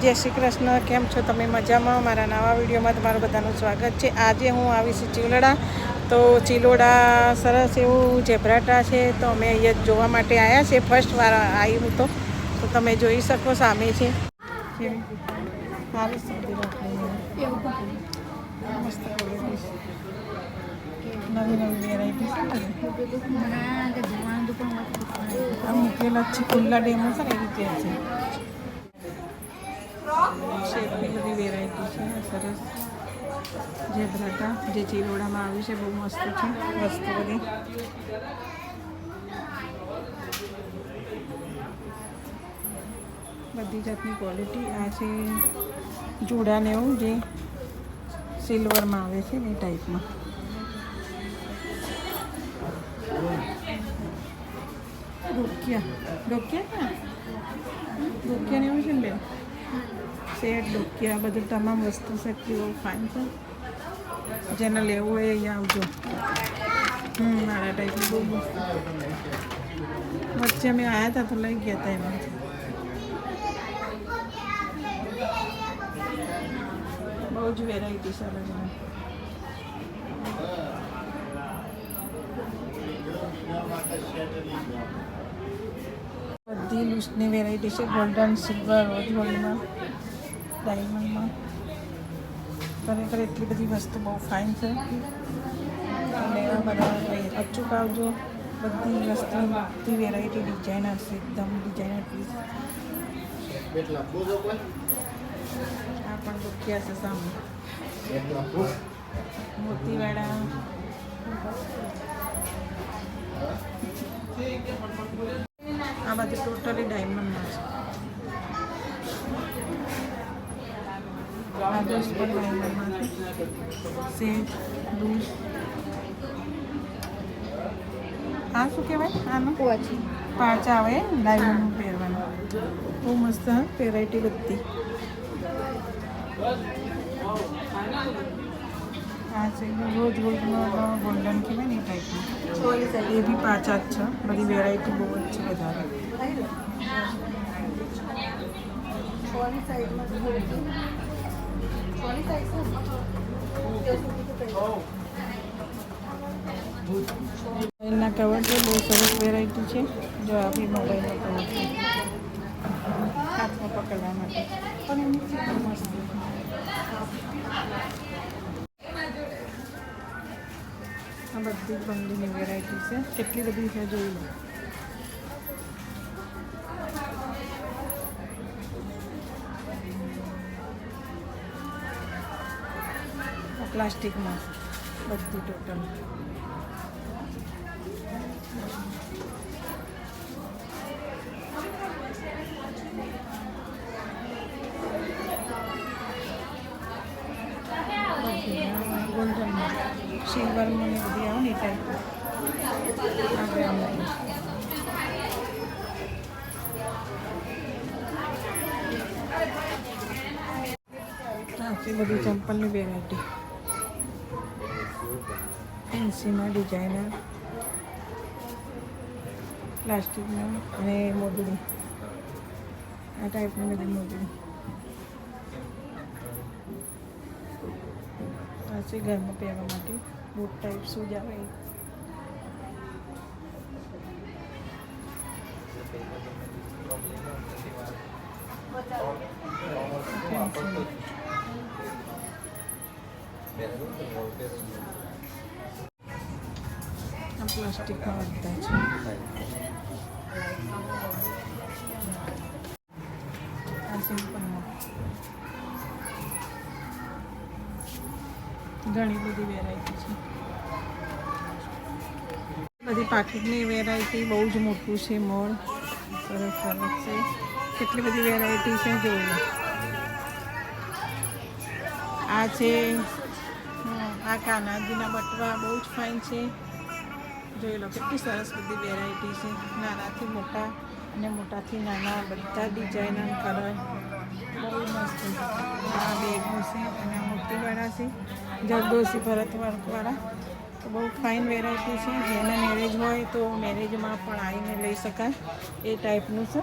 જય શ્રી કૃષ્ણ. કેમ છો તમે? મજામાં? મારા નવા વિડીયોમાં તમારું બધાનું સ્વાગત છે. આજે હું આવી છું ચિલોડા. તો ચિલોડા સરસ એવું ઝેબ્રાટા છે, તો અમે અહીંયા જોવા માટે આવ્યા છે. ફર્સ્ટ વાર આવી હું તો તમે જોઈ શકો સામે છે. મસ્ત નવી નવી વેરાયટી છે. મૂકેલા છે ખુલ્લા ડેમો છે ને એ રીતે છે. શેપની બધી વેરાયટી છે સરસ. ઝેબ્રાટા જે ચિલોડામાં આવ્યું છે, બહુ મસ્ત છે વસ્તુ બધી. બધી જાતની ક્વોલિટી. આ છે જોડાને એવું જે સિલ્વરમાં આવે છે એ ટાઈપમાં. ડોકિયા ને એવું છે ને બેન, સેટ ડોકિયા બધું તમામ વસ્તુ છે. બહુ ફાઇન છે. જેને લેવું હોય અહીંયા આવજો. મારા ટાઈપનું બહુ મસ્ત. વચ્ચે અમે આવ્યા હતા તો લઈ ગયા હતા એમાં. બહુ જ વેરાયટી છે અલગ અલગ. બધી લૂસની વેરાયટી છે. ગોલ્ડન, સિલ્વર, રોઝ ગોલ્ડમાં, ડાયમંડમાં. ખરેખર એટલી બધી વસ્તુ બહુ ફાઇન છે. લેવા બધા અચૂક આવજો. બધી વસ્તુ, બધી વેરાયટી ડિઝાઇનર છે, એકદમ ડિઝાઇનર પીસ. આ પણ દુખ્યા છે સામે. મોતીવાળા. આ બધું ટોટલી ડાયમંડમાં છે. આ દોસ્ત પણ ડાયમંડમાં છે. Set loose. આ શું કહેવાય? આનું પાંચ આવે ડાયમંડનું પહેરવાનું. બહુ મસ્ત વેરાયટી બધી. આ છે રોજ ગોલ્ડનો ગોલ્ડન કહેવાય ને એ ટાઈપનું. એ બી પાંચા જ છે. બધી વેરાયટી બહુ જ છે વધારે. મોબાઈલના કવર છે, બહુ સરસ વેરાયટી છે. જો આ બી મોબાઈલનો કવર છે, હાથમાં પકડવા માટે. પણ મસ્ત. આ બધી બંગડીની વેરાયટી છે. કેટલી બધી છે જોઈ લો. પ્લાસ્ટિકમાં બધી ટોટલ. ગોલ્ડનમાં, સિલ્વરમાં ને બધી આવે ને ટાઈપ. આટલી બધી ચંપલની વેરાયટી. ફેન્સીમાં ડિઝાઇનર, પ્લાસ્ટિકમાં અને મોજડી. આ ટાઈપની બધી મોજડી. આ છે ઘરમાં પહેરવા માટે બૂટ ટાઈપ શૂઝ આવે. પ્લાસ્ટિકમાં બધા છે. આ સિમ્પલમાં ઘણી બધી વેરાયટી છે. બધી પાકીટની વેરાયટી. બહુ જ મોટું છે મોલ. સરસ સરસ છે. કેટલી બધી વેરાયટી છે જોઈ લો. આ છે આ કાનાજીના બટવા. બહુ જ ફાઇન છે. જોઈ લો કેટલી સરસ બધી વેરાયટી છે. નાનાથી મોટા અને મોટાથી નાના બધા ડિઝાઇનર કલર. બહુ મસ્ત. આ બેગનું છે અને મોતીવાળા છે, જરદોશી ભરતવાળા. તો બહુ ફાઇન વેરાયટી છે. જેને મેરેજ હોય તો મેરેજમાં પણ આવીને લઈ શકાય એ ટાઈપનું છે.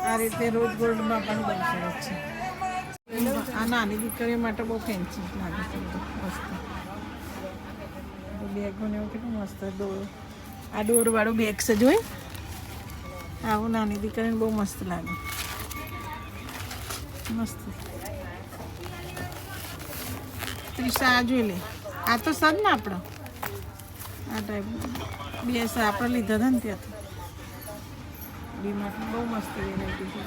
આ રીતે રોઝ ગોલ્ડમાં પણ બહુ સરસ છે. આ નાની દીકરીઓ માટે બહુ ફેન્સી લાગે છે બધું મસ્ત. બેગો ને એવું કેટલું મસ્ત ડોર. આ ડોરવાળું બેગ છે જોઈ. આવું નાની દીકરીને બહુ મસ્ત લાગે. મસ્ત. ત્રીસા આ જોઈ લે. આ તો સદ ને આપણો આ ટાઈપ બે આપણે લીધા હતા ને ત્યાંથી ડીમાર્ટમાં બહુ મસ્ત વેરાયટી છે.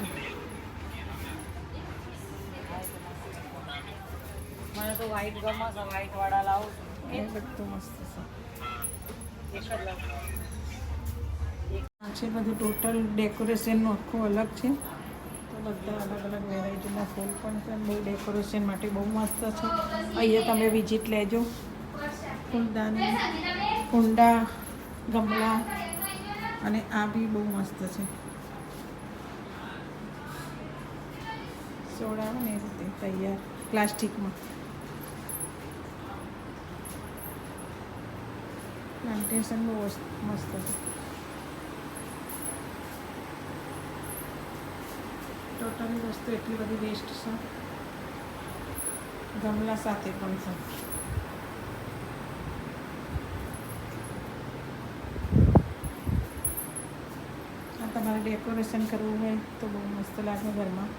મને તો વ્હાઈટ ગમે છે, વ્હાઈટ વાળા લાવું એ બધું મસ્ત છે બધું ટોટલ ડેકોરેશનનું આખું અલગ છે. તો બધા અલગ અલગ વેરાયટીના ફૂલ પણ છે. બહુ ડેકોરેશન માટે બહુ મસ્ત છે. અહીંયા તમે વિઝિટ લેજો. ફૂલદાની, કુંડા, ગમલા અને આ બી બહુ મસ્ત છે. સોડા આવે ને એ રીતે તૈયાર પ્લાસ્ટિકમાં. પ્લાન્ટેશન બહુ મસ્ત છે. ટોટલી વસ્તુ એટલી બધી વેસ્ટ છે. ગમલા સાથે પણ છે. આ તમારે ડેકોરેશન કરવું હોય તો બહુ મસ્ત લાગે ઘરમાં.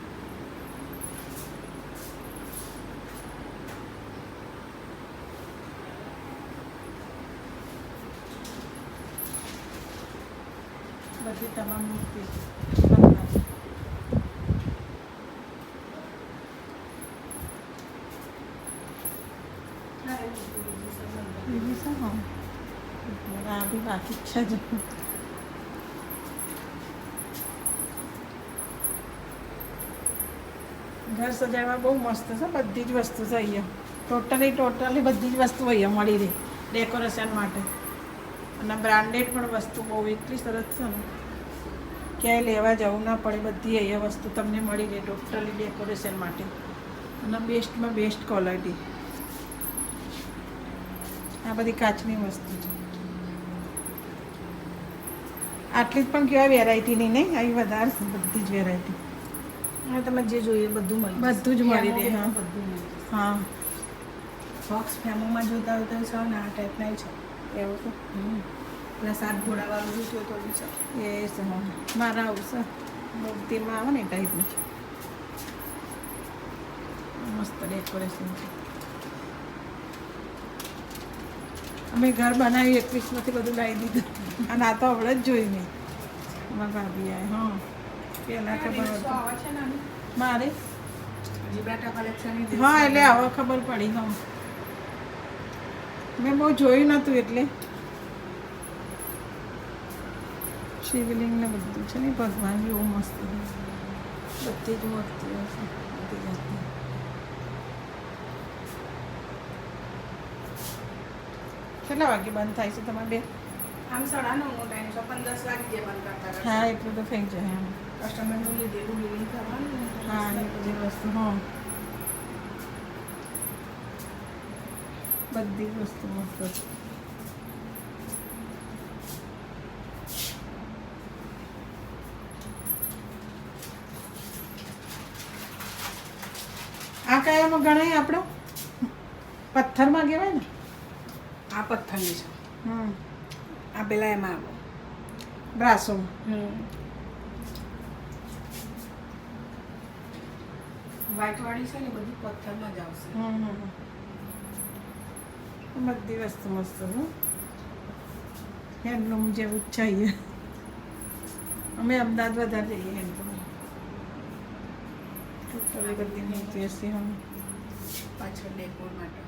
બધી તમામ મૂર્તિ બીજી શું હા આ બી બાકી જ છે જ. ઘર સજાવવા બહુ મસ્ત છે. બધી જ વસ્તુ છે અહીંયા. ટોટલી બધી જ વસ્તુ અહીંયા મળી રહી ડેકોરેશન માટે. અને બ્રાન્ડેડ પણ વસ્તુ બહુ એટલી સરસ છે ને ક્યાંય લેવા જવું ના પડે. બધી અહીંયા વસ્તુ તમને મળી રહે ટોટલી ડેકોરેશન માટે. અને બેસ્ટમાં બેસ્ટ ક્વોલિટી. આ બધી કાચની વસ્તુ છે. આટલી જ પણ કેવા વેરાયટીની નહીં, આવી વધારે છે બધી જ વેરાયટી. હા તમે જે જોઈએ બધું મળી બધું જ મળી રહે. હા બધું મળી હા બોક્સ ફેમોમાં જોતા હોય તો છે ને આ ટાઈપના છે. એવું તો પેલા સાત ઘોડાવાળું જોતું તો બી છે. એ છે હા મારા આવશે મૂર્તિમાં આવે ને એ ટાઈપની મસ્ત ડેકોરેશન છે. અમે ઘર બનાવ્યું 21માંથી બધું લાવી દીધું. અને આ તો હમણાં જ જોઈ મેં અમારા ભાભી આવે. હા પહેલાં ખબર તો આવે છે ને મારે જીબ્રાટા કલેક્શન હા એટલે હવે ખબર પડી. હા મેં બહુ જોયું નહોતું એટલે. શિવલિંગ ને બધું છે ને ભગવાન બી બહુ મસ્ત છે. બધી જ મૂર્તિઓ છે બધી જાતની. કેટલા વાગે બંધ થાય છે તમારે બે? આમ 9:30નો ટાઈમ છે પણ 10 વાગે જે બંધ કરતા હા એટલું તો થઈ જાય. હા કસ્ટમરનું લીધેલું બિલિંગ કરવાનું. હા એ બધી વસ્તુ હા બધી જ વસ્તુ મસ્ત છે. આ કયામાં ગણાય આપણો? પથ્થરમાં કહેવાય ને? આ પથ્થરની છે. આ પેલા એમાં આવો બ્રાસો. વ્હાઈટ વાળી છે ને બધી પથ્થરમાં જ આવશે. બધી વસ્તુ મસ્ત છે. હેન્ડલૂમ જેવું જ છે. અમે અમદાવાદ વધારે જઈએ હેન્ડલૂમ. ટોટલી બધી મૂર્તિ હશે. પાછળ ડેકોર માટે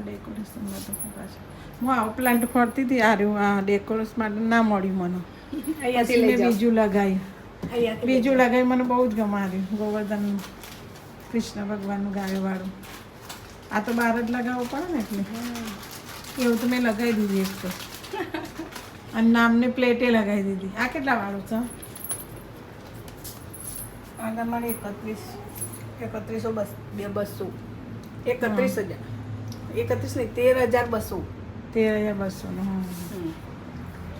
ડેકોરેશન માટે પાછળ હું આવો પ્લાન્ટ ફરતી હતી. આ રહ્યું આ ડેકોરેશન માટે ના મળ્યું મને. અહીંયાથી મેં લઈ જાઓ. બીજું લગાવ્યું. અહીંયાથી બીજું લગાવ્યું મને બહુ જ ગમાડ્યું. ગોવર્ધન કૃષ્ણ ભગવાનનું ગાયોવાળું. આ તો બહાર જ લગાવવું પડે ને એટલે એવું તો મેં લગાવી દીધી એક તો. અને નામની પ્લેટે લગાવી દીધી. આ કેટલા વાળું છે? આ તમારે 3100 બસ 200 31,000 31 નહીં 13,200. 13,200 હા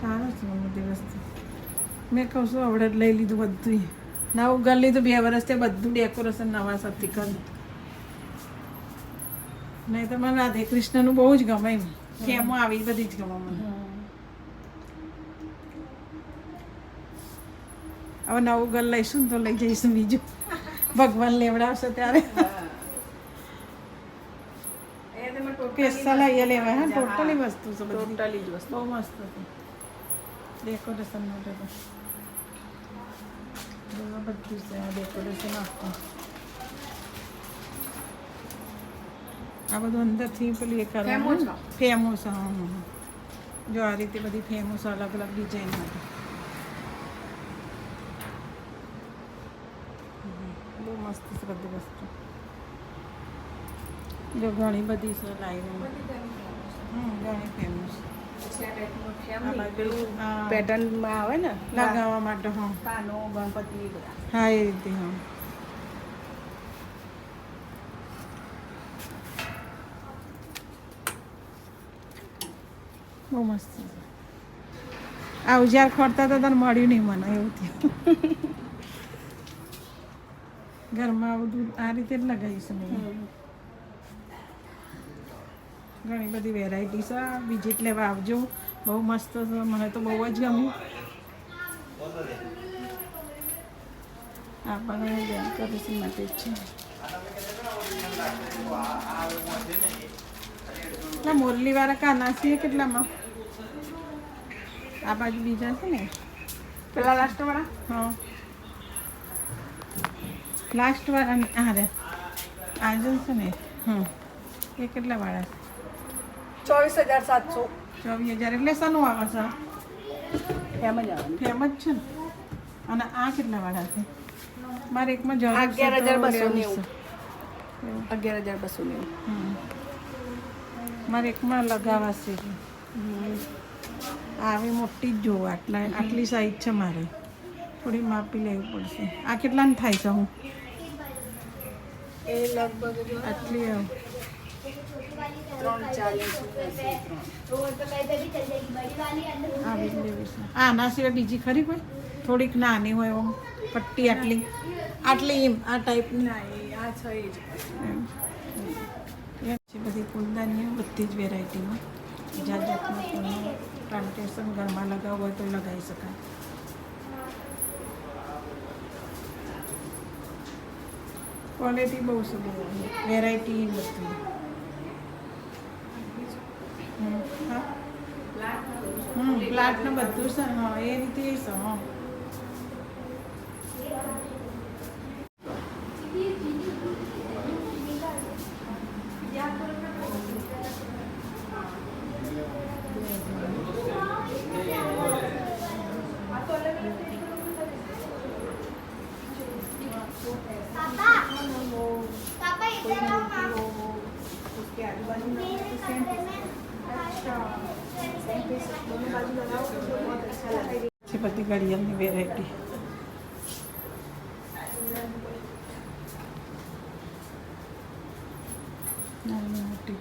સારું છે બધી વસ્તુ. મેં કહું છું આવડે જ લઈ લીધું બધું. નવું ઘર લીધું 2 વર્ષથી બધું ડેકોરેશન નવા સથી કર્યું. નહીં તો મને રાધે કૃષ્ણનું બહુ જ ગમે એમ ફેમો આવી બધી જ ગમે મને. હવે નવું ઘર લઈશું ને તો લઈ જઈશું બીજું ભગવાન લેવડાવશે ત્યારે. સ્પેશિયલ અહીંયા લેવાય હા ટોટલી વસ્તુ છે બધી. ટોટલી જ વસ્તુ બહુ મસ્ત હતી ડેકોરેશન માટે તો. બધું છે ડેકોરેશન આખું. આ બધું અંદરથી પેલી એ કરવાનું ફેમસ. હા જો આ રીતે બધી ફેમસ અલગ અલગ ડિઝાઇન માટે બહુ મસ્ત છે બધી વસ્તુ. જો ઘણી બધી છે લાઈન. ઘણી ફેમસ પેટર્નમાં આવે ને લગાવવા માટે. હા કાનો ગણપતિ એ બધા. હા એ રીતે. હા બહુ મસ્ત છે. આ ઉજાર ખોરતા તો તને મળ્યું નહીં મને એવું થયું. ઘરમાં આ બધું આ રીતે જ લગાવીશું મેં. ઘણી બધી વેરાયટી છે. વિઝિટ લેવા આવજો. બહુ મસ્ત છે. મને તો બહુ જ ગમ્યું. આ પણ ડેકોરેશન માટે જ છે. ના મોરલીવાળા કાના છે કેટલામાં? આ બાજુ બીજા છે ને પેલા લાસ્ટવાળા. હા લાસ્ટવાળા હા રે આજે છે ને. એ કેટલા વાળા છે? 24,700. 24,000 એટલે શાનું આવે છે? એમ જ આવે. ફેમ જ છે ને. અને આ કેટલા વાળા છે? મારે એકમાં જરૂર 11,290. છે. 11,290. મારે એકમાં લગાવાશે. આવી મોટી જ જોવું. આટલી સાઈઝ છે મારે. થોડી માપી લેવી પડશે. આ કેટલાની થાય છે? હું એ લગભગ આટલી 3,40. આવી જ લેવી છે. આના સિવાય બીજી ખરી કોઈ? થોડીક નાની હોય એમ પટ્ટી આટલી એમ આ ટાઈપની. ના એ આ છે જ. બધી ફૂલદાનીઓ બધી જ વેરાયટીમાં જાત જાતના ફૂલનું પ્લાન્ટેશન ઘરમાં લગાવવું હોય તો લગાવી શકાય. ક્વોલિટી બહુ છે. વેરાયટી બધી. હા પ્લાટનું બધું છે. હા એ રીતે છે. હા છે બધી ઘડિયાળની વેરાયટી. નાની મોટી.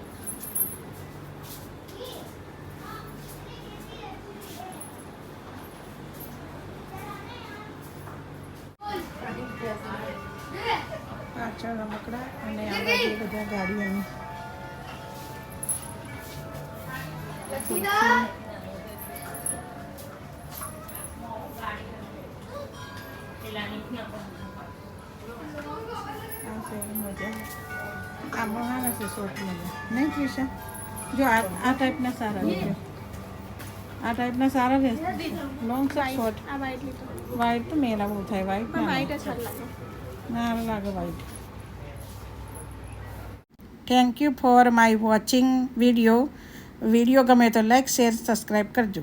પાછળ રમકડા અને આ બાજુ બધા ગાડીઓની. આમાં સારા છે શોર્ટ મજા નહીં ક્રિશા? જો આ ટાઈપના સારા રહેશે. આ ટાઈપના સારા રહેશે. Long short. વાઈટ તો મેલા બહુ થાય. વાઈટ ના લાગે white. Thank you for my watching video. Video ગમે તો લાઈક શેર સબસ્ક્રાઈબ કરજો.